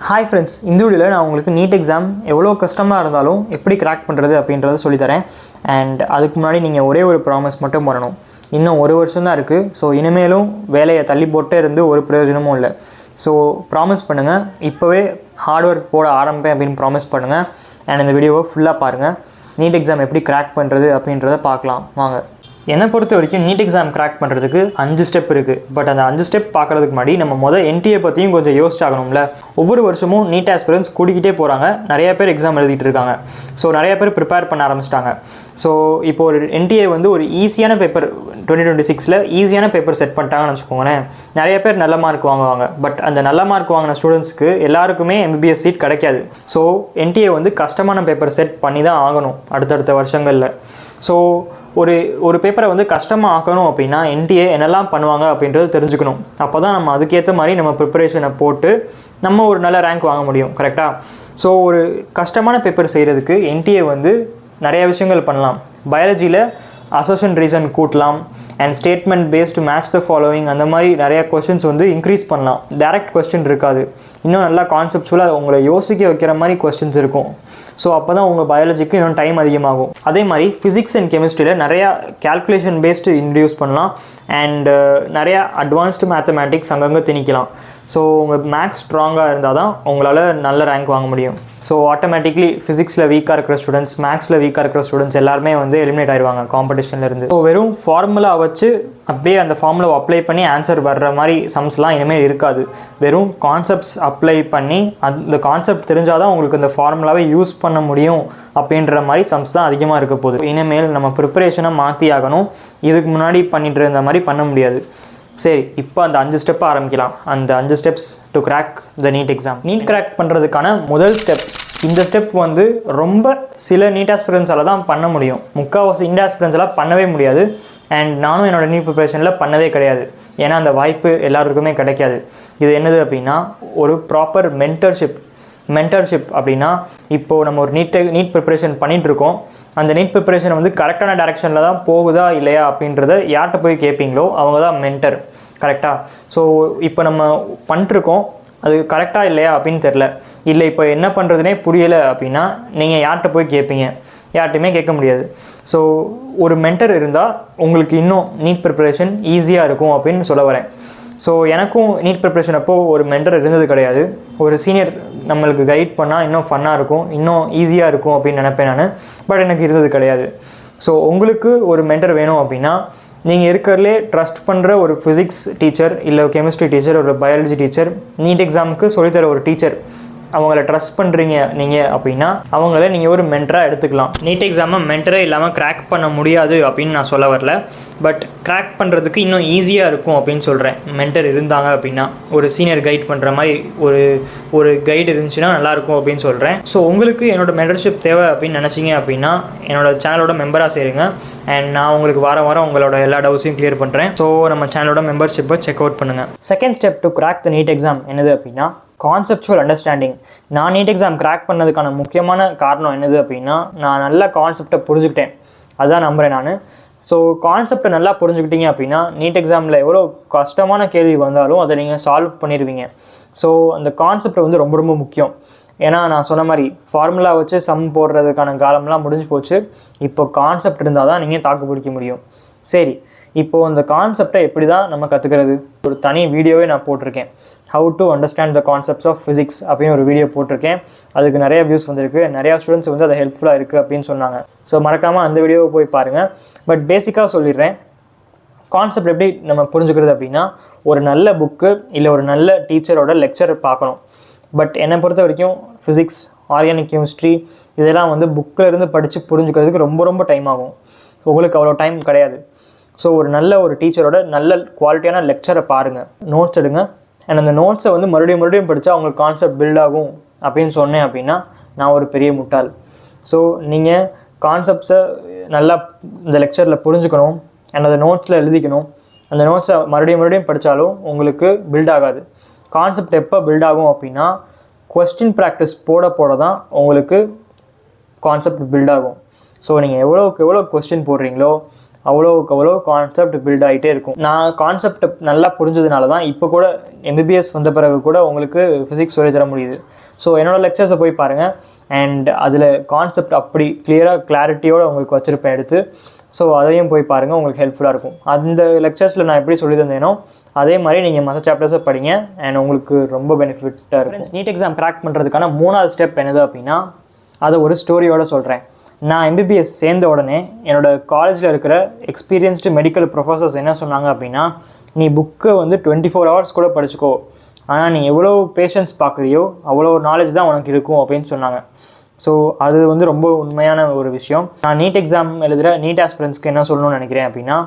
Hi friends, இந்த வீடியோவில் நான் உங்களுக்கு நீட் எக்ஸாம் எவ்வளோ கஷ்டமாக இருந்தாலும் எப்படி கிராக் பண்ணுறது அப்படின்றத சொல்லித்தரேன். அண்ட் அதுக்கு முன்னாடி நீங்கள் ஒரே ஒரு ப்ராமிஸ் மட்டும் பண்ணணும். இன்னும் ஒரு வருஷம் தான் இருக்குது. ஸோ இனிமேலும் வேலையை தள்ளி போட்டே இருந்து ஒரு பிரயோஜனமும் இல்லை. ஸோ ப்ராமிஸ் பண்ணுங்கள், இப்போவே ஹார்ட் ஒர்க் போட ஆரம்பிப்பேன் அப்படின்னு ப்ராமிஸ் பண்ணுங்கள். அண்ட் இந்த வீடியோவை ஃபுல்லாக பாருங்கள். நீட் எக்ஸாம் எப்படி கிராக் பண்ணுறது அப்படின்றத பார்க்கலாம் வாங்க. என்னை பொறுத்த வரைக்கும் நீட் எக்ஸாம் கிராக் பண்ணுறதுக்கு 5 ஸ்டெப் இருக்குது. பட் அந்த 5 ஸ்டெப் பார்க்குறதுக்கு முன்னாடி நம்ம என்டிஏ பற்றியும் கொஞ்சம் யோசிச்சாகணும்ல. ஒவ்வொரு வருஷமும் நீட் ஆஸ்பிரன்ஸ் கூடிக்கிட்டே போகிறாங்க. நிறைய பேர் எக்ஸாம் எழுதிட்டு இருக்காங்க. ஸோ நிறைய பேர் ப்ரிப்பேர் பண்ண ஆரம்பிச்சிட்டாங்க. ஸோ இப்போ ஒரு என்டிஏ வந்து ஒரு ஈஸியான பேப்பர் 2026 ஈஸியான பேப்பர் செட் பண்ணிட்டாங்கன்னு வச்சுக்கோங்களேன். நிறைய பேர் நல்ல மார்க் வாங்குவாங்க. பட் அந்த நல்ல மார்க் வாங்கின ஸ்டூடெண்ட்ஸ்க்கு எல்லாருக்குமே MBBS சீட் கிடைக்காது. ஸோ என்டிஏ வந்து கஷ்டமான பேப்பர் செட் பண்ணி தான் ஆகணும் அடுத்தடுத்த வருஷங்களில். ஸோ ஒரு பேப்பரை வந்து கஷ்டமாக ஆக்கணும் அப்படின்னா என்டிஏ என்னெல்லாம் பண்ணுவாங்க அப்படின்றது தெரிஞ்சுக்கணும். அப்போ தான் நம்ம அதுக்கேற்ற மாதிரி நம்ம ப்ரிப்பரேஷனை போட்டு நம்ம ஒரு நல்ல ரேங்க் வாங்க முடியும். கரெக்டாக? ஸோ ஒரு கஷ்டமான பேப்பர் செய்கிறதுக்கு என்டிஏ வந்து நிறைய விஷயங்கள் பண்ணலாம். பயாலஜியில் அசர்ஷன் ரீசன் கூட்டலாம். And statement based match the following அந்த மாதிரி நிறையா கொஸ்டின்ஸ் வந்து இன்க்ரீஸ் பண்ணலாம். டேரக்ட் கொஸ்டின் இருக்காது. இன்னும் நல்லா கான்செப்ட்ஸுவலாக உங்களை யோசிக்க வைக்கிற மாதிரி கொஸ்டின்ஸ் இருக்கும். ஸோ அப்போ தான் உங்கள் பயாலஜிக்கு இன்னும் டைம் அதிகமாகும். அதே மாதிரி ஃபிசிக்ஸ் அண்ட் கெமிஸ்ட்ரியில் நிறையா கேல்குலேஷன் பேஸ்டு இன்ட்ரடியூஸ் பண்ணலாம். அண்டு நிறையா அட்வான்ஸ்டு மேத்தமேட்டிக்ஸ் அங்கங்கே திணிக்கலாம். ஸோ உங்கள் மேக்ஸ் ஸ்ட்ராங்காக இருந்தால் தான் உங்களால் நல்ல ரேங்க் வாங்க முடியும். ஸோ ஆட்டோமேட்டிக்லி ஃபிசிக்ஸில் வீக்காக இருக்கிற ஸ்டூடெண்ட்ஸ், மேக்ஸில் வீக்காக இருக்கிற ஸ்டூடெண்ட்ஸ் எல்லாருமே வந்து எலிமினேட் ஆயிடுவாங்க காம்படிஷன்லேருந்து. ஸோ வெறும் ஃபார்முலா வச்சு அப்படியே அந்த ஃபார்முலா அப்ளை பண்ணி ஆன்சர் வர்ற மாதிரி சம்ஸ்லாம் இனிமேல் இருக்காது. வெறும் கான்செப்ட்ஸ் அப்ளை பண்ணி அந்த கான்செப்ட் தெரிஞ்சால் தான் உங்களுக்கு அந்த ஃபார்முலாவை யூஸ் பண்ண முடியும் அப்படின்ற மாதிரி சம்ஸ் தான் அதிகமாக இருக்க போகுது. இனிமேல் நம்ம ப்ரிப்பரேஷனை மாற்றி ஆகணும். இதுக்கு முன்னாடி பண்ணிட்டு இருந்த மாதிரி பண்ண முடியாது. சரி, இப்போ அந்த 5 ஸ்டெப் ஆரம்பிக்கலாம். அந்த 5 steps to crack the NEET exam. NEET crack பண்ணுறதுக்கான முதல் ஸ்டெப். இந்த ஸ்டெப் வந்து ரொம்ப சில நீட் ஆஸ்பிரன்ஸால் தான் பண்ண முடியும். முக்கால்வாசி நீட் ஆஸ்பிரன்ஸால் பண்ணவே முடியாது. அண்ட் நானும் என்னோடய நீட் ப்ரிப்பரேஷனில் பண்ணதே கிடையாது. ஏன்னா அந்த வாய்ப்பு எல்லாருக்குமே கிடைக்காது. இது என்னது அப்படின்னா ஒரு ப்ராப்பர் மென்டர்ஷிப் அப்படின்னா இப்போது நம்ம ஒரு நீட் ப்ரிப்பரேஷன் பண்ணிகிட்ருக்கோம். அந்த நீட் ப்ரிப்பரேஷன் வந்து கரெக்டான டைரெக்ஷனில் தான் போகுதா இல்லையா அப்படின்றத யார்கிட்ட போய் கேட்பீங்களோ அவங்க தான் மென்டர். கரெக்டாக? ஸோ இப்போ நம்ம பண்ணிட்டுருக்கோம், அது கரெக்டாக இல்லையா அப்படின்னு தெரில, இல்லை இப்போ என்ன பண்ணுறதுனே புரியலை அப்படின்னா நீங்கள் யார்கிட்ட போய் கேட்பீங்க? யார்கிட்டையுமே கேட்க முடியாது. ஸோ ஒரு மென்டர் இருந்தால் உங்களுக்கு இன்னும் நீட் ப்ரிப்பரேஷன் ஈஸியாக இருக்கும் அப்படின்னு சொல்ல வரேன். ஸோ எனக்கும் நீட் ப்ரிப்பரேஷன் அப்போது ஒரு மென்டர் இருந்தது கிடையாது. ஒரு சீனியர் நம்மளுக்கு கைட் பண்ணால் இன்னும் ஃபன்னாக இருக்கும், இன்னும் ஈஸியாக இருக்கும் அப்படின்னு நினைப்பேன் நான். பட் எனக்கு இருந்தது கிடையாது. ஸோ உங்களுக்கு ஒரு மென்டர் வேணும் அப்படின்னா நீங்கள் இருக்கிறதுலே ட்ரஸ்ட் பண்ணுற ஒரு ஃபிசிக்ஸ் டீச்சர், இல்லை கெமிஸ்ட்ரி டீச்சர், ஒரு பயாலஜி டீச்சர், நீட் எக்ஸாமுக்கு சொல்லித்தர ஒரு டீச்சர், அவங்கள ட்ரஸ்ட் பண்ணுறீங்க நீங்கள் அப்படின்னா அவங்கள நீங்கள் ஒரு மென்டராக எடுத்துக்கலாம். நீட் எக்ஸாமை மென்டரே இல்லாமல் கிராக் பண்ண முடியாது அப்படின்னு நான் சொல்ல வரல. பட் கிராக் பண்ணுறதுக்கு இன்னும் ஈஸியாக இருக்கும் அப்படின்னு சொல்கிறேன். மென்டர் இருந்தாங்க அப்படின்னா ஒரு சீனியர் கைட் பண்ணுற மாதிரி ஒரு கைடு இருந்துச்சுன்னா நல்லாயிருக்கும் அப்படின்னு சொல்கிறேன். ஸோ உங்களுக்கு என்னோடய மென்டர்ஷிப் தேவை அப்படின்னு நினச்சிங்க அப்படின்னா என்னோடய சேனலோட மெம்பராக சேருங்க. அண்ட் நான் உங்களுக்கு வாரம் உங்களோட எல்லா டவுட்ஸையும் கிளியர் பண்ணுறேன். ஸோ நம்ம சேனலோட மெம்பர்ஷிப்பை செக் அவுட் பண்ணுங்கள். Second step to crack the NEET exam என்னது அப்படின்னா கான்செப்சுவல் அண்டர்ஸ்டாண்டிங். நான் நீட் எக்ஸாம் கிராக் பண்ணதுக்கான முக்கியமான காரணம் என்னது அப்படின்னா நான் நல்ல கான்செப்டை புரிஞ்சுக்கிட்டேன். அதுதான் நம்புகிறேன் நான். ஸோ கான்செப்டை நல்லா புரிஞ்சுக்கிட்டீங்க அப்படின்னா நீட் எக்ஸாமில் எவ்வளோ கஷ்டமான கேள்வி வந்தாலும் அதை நீங்கள் சால்வ் பண்ணிடுவீங்க. ஸோ அந்த கான்செப்ட் வந்து ரொம்ப ரொம்ப முக்கியம். ஏன்னா நான் சொன்ன மாதிரி ஃபார்முலா வச்சு சம் போடுறதுக்கான காலம்லாம் முடிஞ்சு போச்சு. இப்போ கான்செப்ட் இருந்தால் தான் நீங்கள் தாக்கு பிடிக்க முடியும். சரி, இப்போது அந்த கான்செப்டை எப்படி தான் நம்ம கற்றுக்கிறது? ஒரு தனி வீடியோவே நான் போட்டிருக்கேன். How to understand the concepts of physics அப்படின்னு ஒரு வீடியோ போட்டிருக்கேன். அதுக்கு நிறைய வியூஸ் வந்திருக்கு. நிறையா ஸ்டூடெண்ட்ஸ் வந்து அது ஹெல்ப்ஃபுல்லாக இருக்குது அப்படின்னு சொன்னாங்க. ஸோ மறக்காமல் அந்த வீடியோவை போய் பாருங்கள். பட் பேசிக்காக சொல்லிடுறேன், கான்செப்ட் எப்படி நம்ம புரிஞ்சுக்கிறது அப்படின்னா ஒரு நல்ல புக்கு இல்லை ஒரு நல்ல டீச்சரோட லெக்சர் பார்க்கணும். பட் என்னை பொறுத்த வரைக்கும் ஃபிசிக்ஸ், ஆர்கானிக் கெமிஸ்ட்ரி இதெல்லாம் வந்து புக்கில் இருந்து படித்து புரிஞ்சுக்கிறதுக்கு ரொம்ப ரொம்ப டைம் ஆகும். உங்களுக்கு அவ்வளோ டைம் கிடையாது. ஸோ ஒரு டீச்சரோட நல்ல குவாலிட்டியான லெக்சரை பாருங்கள், நோட்ஸ் எடுங்க. அண்ட் அந்த நோட்ஸை வந்து மறுபடியும் படித்தா அவங்களுக்கு கான்செப்ட் பில்ட் ஆகும் அப்படின்னு சொன்னேன் அப்படின்னா நான் ஒரு பெரிய முட்டாள். ஸோ நீங்கள் கான்செப்ட்ஸை நல்லா இந்த லெக்சரில் புரிஞ்சுக்கணும். அண்ட் அந்த நோட்ஸில் எழுதிக்கணும். அந்த நோட்ஸை மறுபடியும் படித்தாலும் உங்களுக்கு பில்ட் ஆகாது. கான்செப்ட் எப்போ பில்ட் ஆகும் அப்படின்னா கொஸ்டின் ப்ராக்டிஸ் போட தான் உங்களுக்கு கான்செப்ட் பில்ட் ஆகும். ஸோ நீங்கள் எவ்வளோ கொஸ்டின் போடுறீங்களோ அவ்வளோவுக்கு அவ்வளோ கான்செப்ட் பில்ட் ஆகிட்டே இருக்கும். நான் கான்செப்ட் நல்லா புரிஞ்சதுனால தான் இப்போ கூட MBBS வந்த பிறகு கூட உங்களுக்கு ஃபிசிக்ஸ் சொல்லி தர முடியுது. ஸோ என்னோடய லெக்சர்ஸை போய் பாருங்கள். அண்ட் அதில் கான்செப்ட் அப்படி கிளாரிட்டியோடு உங்களுக்கு வச்சுருப்பேன் எடுத்து. ஸோ அதையும் போய் பாருங்கள், உங்களுக்கு ஹெல்ப்ஃபுல்லாக இருக்கும். அந்த லெக்சர்ஸில் நான் எப்படி சொல்லி தந்தேனோ அதே மாதிரி நீங்கள் மற்ற சாப்டர்ஸை படிங்க அண்ட் உங்களுக்கு ரொம்ப பெனிஃபிட்டாக இருக்கும். நீட் எக்ஸாம் கிராக் பண்ணுறதுக்கான 3வது ஸ்டெப் என்னது அப்படின்னா, அதை ஒரு ஸ்டோரியோடு சொல்கிறேன். நான் MBBS சேர்ந்த உடனே என்னோடய காலேஜில் இருக்கிற எக்ஸ்பீரியன்ஸ்டு மெடிக்கல் ப்ரொஃபஸர்ஸ் என்ன சொன்னாங்க அப்படின்னா, நீ புக்கை வந்து 24 hours கூட படிச்சுக்கோ, ஆனால் நீ எவ்வளோ பேஷண்ட்ஸ் பார்க்குறியோ அவ்வளோ நாலேஜ் தான் உனக்கு இருக்கும் அப்படின்னு சொன்னாங்க. ஸோ அது வந்து ரொம்ப உண்மையான ஒரு விஷயம். நான் நீட் எக்ஸாம் எழுதுகிற நீட் ஆஸ்பிரன்ஸ்க்கு என்ன சொல்லணும்னு நினைக்கிறேன் அப்படின்னா,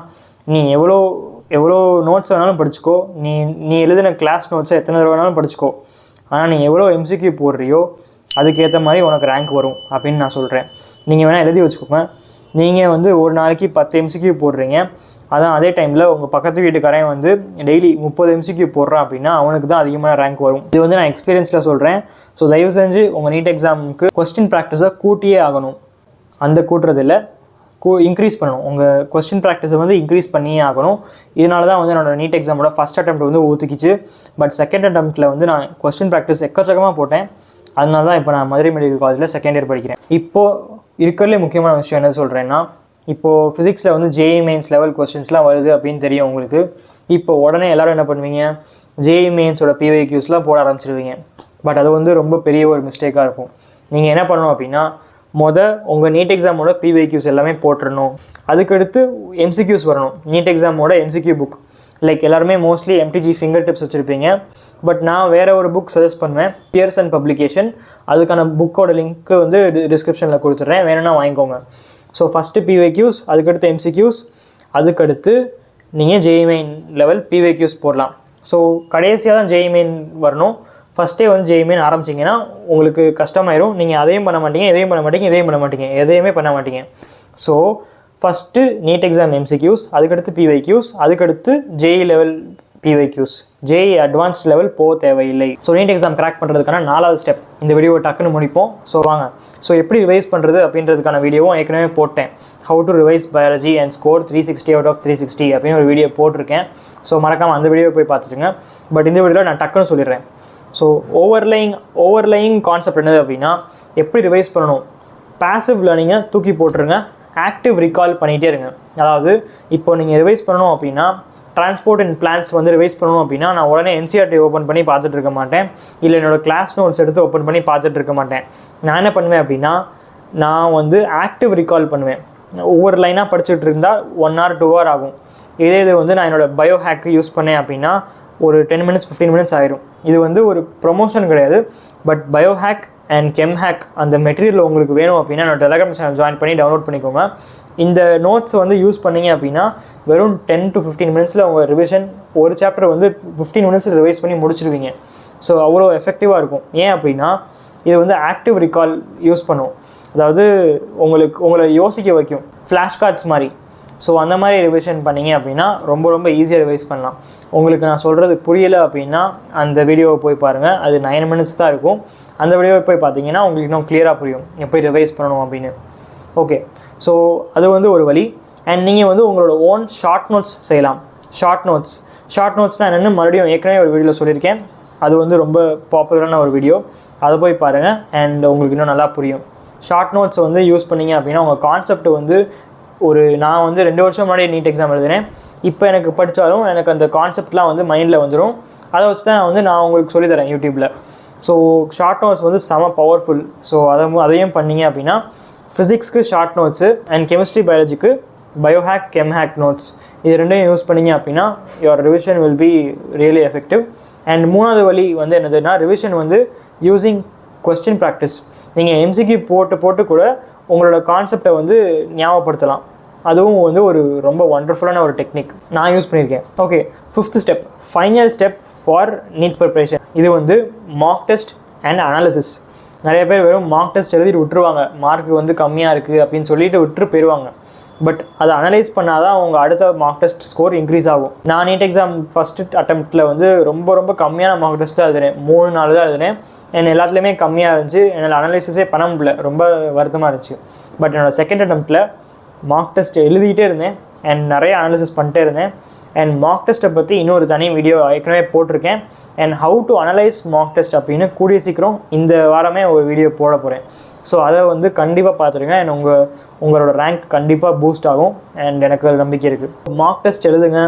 நீ எவ்வளோ நோட்ஸ் வேணாலும் படிச்சுக்கோ, நீ எழுதின கிளாஸ் நோட்ஸை எத்தனை தடவை வேணாலும் படிச்சுக்கோ, ஆனால் நீ எவ்வளோ MCQ போடுறியோ அதுக்கேற்ற மாதிரி உனக்கு ரேங்க் வரும் அப்படின்னு நான் சொல்கிறேன். நீங்கள் வேணால் எழுதி வச்சுக்கோங்க. நீங்கள் வந்து ஒரு நாளைக்கு 10 MCQ போடுறீங்க, அதான் அதே டைமில் உங்கள் பக்கத்து வீட்டுக்காரன் வந்து டெய்லி 30 MCQ போடுறான் அப்படின்னா அவனுக்கு தான் அதிகமான ரேங்க் வரும். இது வந்து நான் எக்ஸ்பீரியன்ஸில் சொல்கிறேன். ஸோ தயவு செஞ்சு உங்கள் நீட் எக்ஸாமுக்கு கொஸ்டின் ப்ராக்டிஸை கூட்டியே ஆகணும். அந்த கூட்டுறதில்லை, இன்க்ரீஸ் பண்ணணும். உங்கள் கொஸ்டின் ப்ராக்டிஸை வந்து இன்க்ரீஸ் பண்ணியே ஆகணும். இதனால தான் வந்து என்னோடய நீட் எக்ஸாமோட ஃபஸ்ட் அட்டெம்ப்ட் வந்து ஊற்றிக்கிச்சு. பட் செகண்ட் அட்டெம்ப்ட்டில் வந்து நான் கொஸ்டின் ப்ராக்டிஸ் எக்கச்சக்கமாக போட்டேன். அதனால தான் இப்போ நான் மதுரை மெடிக்கல் காலேஜில் செகண்ட் இயர் படிக்கிறேன். இப்போது இருக்கிறதுலே முக்கியமான விஷயம் என்ன சொல்கிறேன்னா, இப்போது ஃபிசிக்ஸில் வந்து JEE மெயின்ஸ் லெவல் கொஸ்டின்ஸ்லாம் வருது அப்படின்னு தெரியும் உங்களுக்கு. இப்போ உடனே எல்லோரும் என்ன பண்ணுவீங்க, JEE மெயின்ஸோட PYQஸ்லாம் போட ஆரம்பிச்சிருவீங்க. பட் அது வந்து ரொம்ப பெரிய ஒரு மிஸ்டேக்காக இருக்கும். நீங்கள் என்ன பண்ணணும் அப்படின்னா, உங்கள் நீட் எக்ஸாமோட PYQs எல்லாமே போட்டுடணும். அதுக்கடுத்து MCQs வரணும். நீட் எக்ஸாமோட MCQ புக் லைக் எல்லாருமே மோஸ்ட்லி MTG ஃபிங்கர் டிப்ஸ் வச்சுருப்பீங்க. பட் நான் வேறு ஒரு புக் சஜஸ்ட் பண்ணுவேன், பியர்சன் பப்ளிகேஷன். அதுக்கான புக்கோட லிங்க்கு வந்து டிஸ்கிரிப்ஷனில் கொடுத்துட்றேன், வேணும்னா வாங்கிக்கோங்க. ஸோ ஃபஸ்ட்டு PYQs, அதுக்கடுத்து MCQs, அதுக்கடுத்து நீங்கள் JEE மெயின் லெவல் PYQs போடலாம். ஸோ கடைசியாக தான் JEE மெயின் வரணும். ஃபஸ்ட்டே வந்து JEE மெயின் ஆரம்பிச்சிங்கன்னா உங்களுக்கு கஷ்டமாயிரும். நீங்கள் அதையும் பண்ண மாட்டீங்க, எதையும் பண்ண மாட்டீங்க, எதையுமே பண்ண மாட்டீங்க. So first NEET exam MCQs, அதுக்கடுத்து PYQs, அதுக்கடுத்து JEE level PYQs, JEE advanced level போக தேவையில்லை. ஸோ நீட் எக்ஸாம் கிராக் பண்ணுறதுக்கான 4வது ஸ்டெப் இந்த வீடியோவை டக்குன்னு முடிப்போம். ஸோ வாங்க, ஸோ எப்படி ரிவைஸ் பண்ணுறது அப்படின்றதுக்கான வீடியோவும் ஏற்கனவே போட்டேன். How to revise biology and score 360 out of 360 அப்படின்னு ஒரு வீடியோ போட்டிருக்கேன். ஸோ மறக்காமல் அந்த வீடியோவை போய் பார்த்துட்டுங்க. பட் இந்த வீடியோவில் நான் டக்குன்னு சொல்லிடுறேன். ஸோ ஓவர்லையிங் கான்செப்ட் என்னது அப்படின்னா, எப்படி ரிவைஸ் பண்ணணும், பாசிவ் லேர்னிங்கை தூக்கி போட்டுருங்க, ஆக்டிவ் ரீகால் பண்ணிகிட்டே இருங்க. அதாவது இப்போ நீங்கள் ரிவைஸ் பண்ணணும் அப்படின்னா, டிரான்ஸ்போர்ட் அண்ட் பிளான்ஸ் வந்து ரிவைஸ் பண்ணணும் அப்படின்னா நான் உடனே NCERT ஓப்பன் பண்ணி பார்த்துட்டு இருக்க மாட்டேன், இல்லை என்னோடய கிளாஸ் நோட்ஸ் எடுத்து ஓப்பன் பண்ணி பார்த்துட்டு இருக்க மாட்டேன். நான் என்ன பண்ணுவேன் அப்படின்னா, நான் வந்து ஆக்டிவ் ரீகால் பண்ணுவேன். ஒவ்வொரு லைனாக படிச்சுட்டு இருந்தால் 1 hour 2 hour ஆகும். இது வந்து நான் என்னோடய பயோ ஹேக்கு யூஸ் பண்ணேன் அப்படின்னா ஒரு 10 minutes 15 minutes ஆயிரும். இது வந்து ஒரு ப்ரொமோஷன் கிடையாது. But bio hack and gem hack அந்த மெட்டீரியல் உங்களுக்கு வேணும் அப்படின்னா என்னோட டெலகிராம் சேனல் ஜாயின் பண்ணி டவுன்லோட் பண்ணிக்கோங்க. இந்த நோட்ஸ் வந்து யூஸ் பண்ணிங்க அப்படின்னா வெறும் 10 to 15 minutesல உங்கள் ரிவிஷன் ஒரு சாப்டர் வந்து 15 minutes ரிவைஸ் பண்ணி முடிச்சிடுவீங்க. ஸோ அவ்வளோ எஃபெக்டிவாக இருக்கும். ஏன் அப்படின்னா இது வந்து ஆக்டிவ் ரிகால் யூஸ் பண்ணும். அதாவது உங்களை யோசிக்க வைக்கும், ஃப்ளாஷ் கார்ட்ஸ் மாதிரி. ஸோ அந்த மாதிரி ரிவிஷன் பண்ணிங்க அப்படின்னா ரொம்ப ஈஸியாக ரிவைஸ் பண்ணலாம். உங்களுக்கு நான் சொல்கிறது புரியலை அப்படின்னா அந்த வீடியோவை போய் பாருங்கள். அது 9 minutes தான் இருக்கும். அந்த வீடியோவை போய் பார்த்தீங்கன்னா உங்களுக்கு இன்னும் கிளியராக புரியும் எப்படி ரிவைஸ் பண்ணணும் அப்படின்னு. ஓகே, ஸோ அது வந்து ஒரு வழி. அண்ட் நீங்கள் வந்து உங்களோட ஓன் ஷார்ட் நோட்ஸ் செய்யலாம். ஷார்ட் நோட்ஸ்னால் என்னென்னு மறுபடியும் ஏற்கனவே ஒரு வீடியோவில் சொல்லியிருக்கேன். அது வந்து ரொம்ப பாப்புலரான ஒரு வீடியோ, அதை போய் பாருங்கள். அண்ட் உங்களுக்கு இன்னும் நல்லா புரியும். ஷார்ட் நோட்ஸ் வந்து யூஸ் பண்ணிங்க அப்படின்னா உங்கள் கான்செப்ட் வந்து நான் வந்து 2 வருஷம் முன்னாடி நீட் எக்ஸாம் எழுதினேன். இப்போ எனக்கு படித்தாலும் எனக்கு அந்த கான்செப்ட்லாம் வந்து மைண்டில் வந்துடும். அதை வச்சு தான் நான் உங்களுக்கு சொல்லித்தரேன் யூடியூப்பில். ஸோ ஷார்ட் நோட்ஸ் வந்து செம பவர்ஃபுல். ஸோ அதையும் பண்ணிங்க அப்படின்னா ஃபிசிக்ஸ்க்கு ஷார்ட் நோட்ஸு அண்ட் கெமிஸ்ட்ரி பயாலஜிக்கு பயோஹேக் கெம்ஹேக் நோட்ஸ் இது ரெண்டையும் யூஸ் பண்ணிங்க அப்படின்னா your revision will be really effective. And 3வது வழி வந்து என்னதுன்னா, ரிவிஷன் வந்து யூஸிங் கொஸ்டின் ப்ராக்டிஸ். நீங்கள் MCQ போட்டு கூட உங்களோட கான்செப்டை வந்து ஞாபகப்படுத்தலாம். அதுவும் வந்து ஒரு ரொம்ப ஒண்டர்ஃபுல்லான ஒரு டெக்னிக் நான் யூஸ் பண்ணியிருக்கேன். Okay, 5th step, final step for NEET preparation. இது வந்து மார்க் டெஸ்ட் அண்ட் அனாலிசிஸ். நிறைய பேர் வெறும் மார்க் டெஸ்ட் எழுதிட்டு விட்டுருவாங்க, மார்க் வந்து கம்மியாக இருக்குது அப்படின்னு சொல்லிட்டு விட்டு போயிடுவாங்க. பட் அதை அனலைஸ் பண்ணால் தான் அவங்க அடுத்த மார்க் டெஸ்ட் ஸ்கோர் இன்க்ரீஸ் ஆகும். நான் நீட் எக்ஸாம் ஃபஸ்ட்டு அட்டெம்ப்ட்டில் வந்து ரொம்ப கம்மியான மார்க் டெஸ்ட் தான் எழுதினேன். 3-4 தான் எழுதினேன். எல்லாத்துலேயுமே கம்மியாக இருந்துச்சு. என்னால் அனலைசிஸே பண்ண முடியல, ரொம்ப வருத்தமாக இருந்துச்சு. பட் என்னோடய செகண்ட் அட்டெம்ப்ட்டில் மார்க் டெஸ்ட் எழுதிக்கிட்டே இருந்தேன். அண்ட் நிறைய அனாலிசிஸ் பண்ணிட்டே இருந்தேன். அண்ட் மார்க் டெஸ்ட்டை பற்றி இன்னொரு தனி வீடியோ ஏற்கனவே போட்டிருக்கேன். And how to analyse mark test அப்படின்னு கூடிய சீக்கிரம் இந்த வாரமே ஒரு வீடியோ போட போகிறேன். ஸோ அதை வந்து கண்டிப்பாக பார்த்துருங்க. அண்ட் உங்களோட ரேங்க் கண்டிப்பாக பூஸ்ட் ஆகும். அண்ட் எனக்கு நம்பிக்கை இருக்குது. மார்க் டெஸ்ட் எழுதுங்க.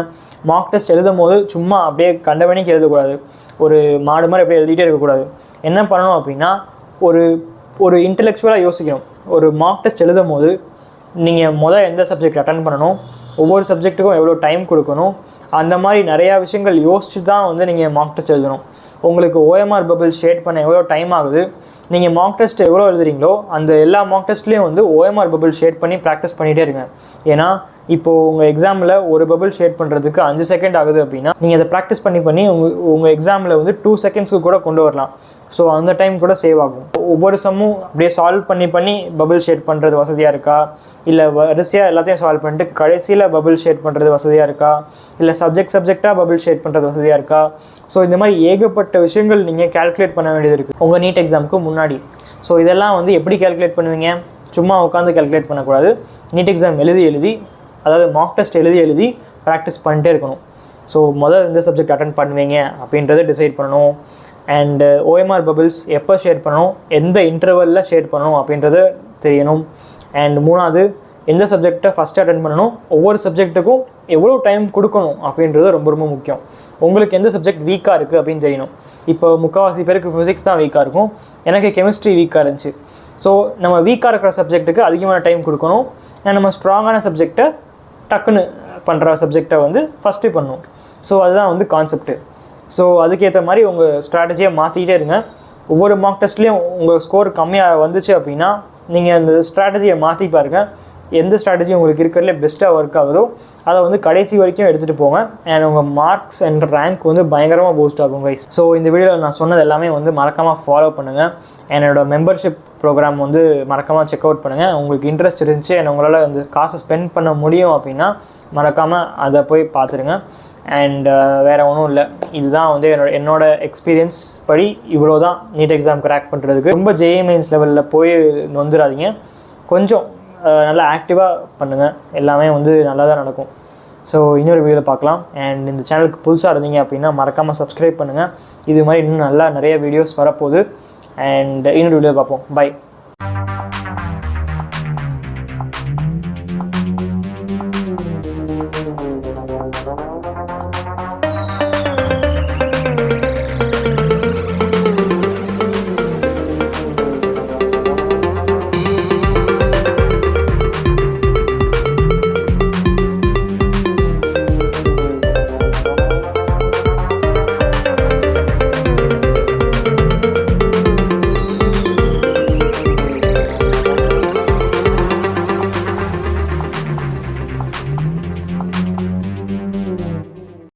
மார்க் டெஸ்ட் எழுதும் போது சும்மா அப்படியே கண்டவனிக்கு எழுதக்கூடாது. ஒரு மாடு மாதிரி அப்படியே எழுதிட்டே இருக்கக்கூடாது. என்ன பண்ணணும் அப்படின்னா ஒரு இன்டெலெக்சுவலாக யோசிக்கணும். ஒரு மார்க் டெஸ்ட் எழுதும் போது நீங்கள் எந்த சப்ஜெக்ட் அட்டன் பண்ணணும், ஒவ்வொரு சப்ஜெக்ட்டுக்கும் எவ்வளோ டைம் கொடுக்கணும், அந்த மாதிரி நிறையா விஷயங்கள் யோசிச்சு தான் வந்து நீங்கள் மார்க் டெஸ்ட் எழுதணும். உங்களுக்கு ஓஎம்ஆர் பபிள் ஷேட் பண்ண எவ்வளோ டைம் ஆகுது, நீங்கள் மார்க் டெஸ்ட் எவ்வளோ எழுதுறீங்களோ அந்த எல்லா மார்க் டெஸ்ட்லேயும் வந்து ஓஎம்ஆர் பபிள் ஷேட் பண்ணி ப்ராக்டிஸ் பண்ணிகிட்டே இருங்க. ஏன்னா இப்போது உங்கள் எக்ஸாமில் ஒரு பபிள் ஷேட் பண்ணுறதுக்கு 5 செகண்ட் ஆகுது அப்படின்னா நீங்கள் அதை ப்ராக்டிஸ் பண்ணி உங்கள் எக்ஸாமில் வந்து 2 செகண்ட்ஸ்க்கு கூட கொண்டு வரலாம். ஸோ அந்த டைம் கூட சேவ் ஆகும். ஒவ்வொரு சம்மும் அப்படியே சால்வ் பண்ணி பபிள் ஷேட் பண்ணுறது வசதியாக இருக்கா, இல்லை வரிசையாக எல்லாத்தையும் சால்வ் பண்ணிட்டு கடைசியில் பபிள் ஷேட் பண்ணுறது வசதியாக இருக்கா, இல்லை சப்ஜெக்டாக பபிள் ஷேட் பண்ணுறது வசதியாக இருக்கா. ஸோ இந்த மாதிரி ஏகப்பட்ட விஷயங்கள் நீங்கள் கால்குலேட் பண்ண வேண்டியது இருக்குது உங்கள் நீட் எக்ஸாமுக்கு முன்னாடி. ஸோ இதெல்லாம் வந்து எப்படி கால்குலேட் பண்ணுவீங்க? சும்மா உட்காந்து கால்குலேட் பண்ணக்கூடாது. நீட் எக்ஸாம் எழுதி அதாவது மார்க் டெஸ்ட் எழுதி ப்ராக்டிஸ் பண்ணிட்டே இருக்கணும். ஸோ எந்த சப்ஜெக்ட் அட்டன் பண்ணுவீங்க அப்படின்றத டிசைட் பண்ணணும். அண்டு ஓஎம்ஆர் பபிள்ஸ் எப்போ ஷேர் பண்ணணும், எந்த இன்டர்வலில் ஷேர் பண்ணணும் அப்படின்றது தெரியணும். அண்ட் 3வது எந்த சப்ஜெக்டை ஃபஸ்ட்டு அட்டன் பண்ணணும், ஒவ்வொரு சப்ஜெக்ட்டுக்கும் எவ்வளோ டைம் கொடுக்கணும் அப்படின்றது ரொம்ப ரொம்ப முக்கியம். உங்களுக்கு எந்த சப்ஜெக்ட் வீக்காக இருக்குது அப்படின்னு தெரியணும். இப்போ முக்கால்வாசி பேருக்கு ஃபிசிக்ஸ் தான் வீக்காக இருக்கும். எனக்கு கெமிஸ்ட்ரி வீக்காக இருந்துச்சு. ஸோ நம்ம வீக்காக இருக்கிற சப்ஜெக்ட்டுக்கு அதிகமான டைம் கொடுக்கணும். அண்ட் நம்ம ஸ்ட்ராங்கான சப்ஜெக்டை டக்குன்னு பண்ணுற சப்ஜெக்டை வந்து ஃபஸ்ட்டு பண்ணணும். ஸோ அதுதான் வந்து கான்செப்ட்டு. ஸோ அதுக்கேற்ற மாதிரி உங்கள் ஸ்ட்ராட்டஜியை மாற்றிக்கிட்டே இருங்க. ஒவ்வொரு மார்க் டெஸ்ட்லேயும் உங்கள் ஸ்கோர் கம்மியாக வந்துச்சு அப்படின்னா நீங்கள் அந்த ஸ்ட்ராட்டஜியை மாற்றி பாருங்கள். எந்த ஸ்ட்ராட்டஜி உங்களுக்கு இருக்கிறதுல பெஸ்ட்டாக ஒர்க் ஆகுதோ அதை வந்து கடைசி வரைக்கும் எடுத்துகிட்டு போங்க. அண்ட் உங்கள் மார்க்ஸ் அண்ட் ரேங்க் வந்து பயங்கரமாக பூஸ்ட் ஆகும் கைஸ். ஸோ இந்த வீடியோவில் நான் சொன்னது எல்லாமே வந்து மறக்காமல் ஃபாலோ பண்ணுங்கள். என்னோடய மெம்பர்ஷிப் ப்ரோக்ராம் வந்து மறக்காமல் செக் அவுட் பண்ணுங்கள். உங்களுக்கு இன்ட்ரெஸ்ட் இருந்துச்சு அண்ட் உங்களால் அந்த காசை ஸ்பெண்ட் பண்ண முடியும் அப்படின்னா மறக்காமல் அதை போய் பார்த்துருங்க. அண்ட் வேறு ஒன்றும் இல்லை. இதுதான் வந்து என்னோட எக்ஸ்பீரியன்ஸ் படி இவ்வளோ தான் நீட் எக்ஸாம் கிராக் பண்ணுறதுக்கு. ரொம்ப ஜேஇ மெயின்ஸ் லெவலில் போய் வந்துடாதீங்க. கொஞ்சம் நல்லா ஆக்டிவாக பண்ணுங்கள். எல்லாமே வந்து நல்லா தான் நடக்கும். ஸோ இன்னொரு வீடியோவில் பார்க்கலாம். அண்ட் இந்த சேனலுக்கு புதுசாக இருந்தீங்க அப்படின்னா மறக்காமல் சப்ஸ்கிரைப் பண்ணுங்கள். இது மாதிரி இன்னும் நல்லா நிறைய வீடியோஸ் வரப்போகுது. அண்ட் இன்னொரு வீடியோ பார்ப்போம். பை.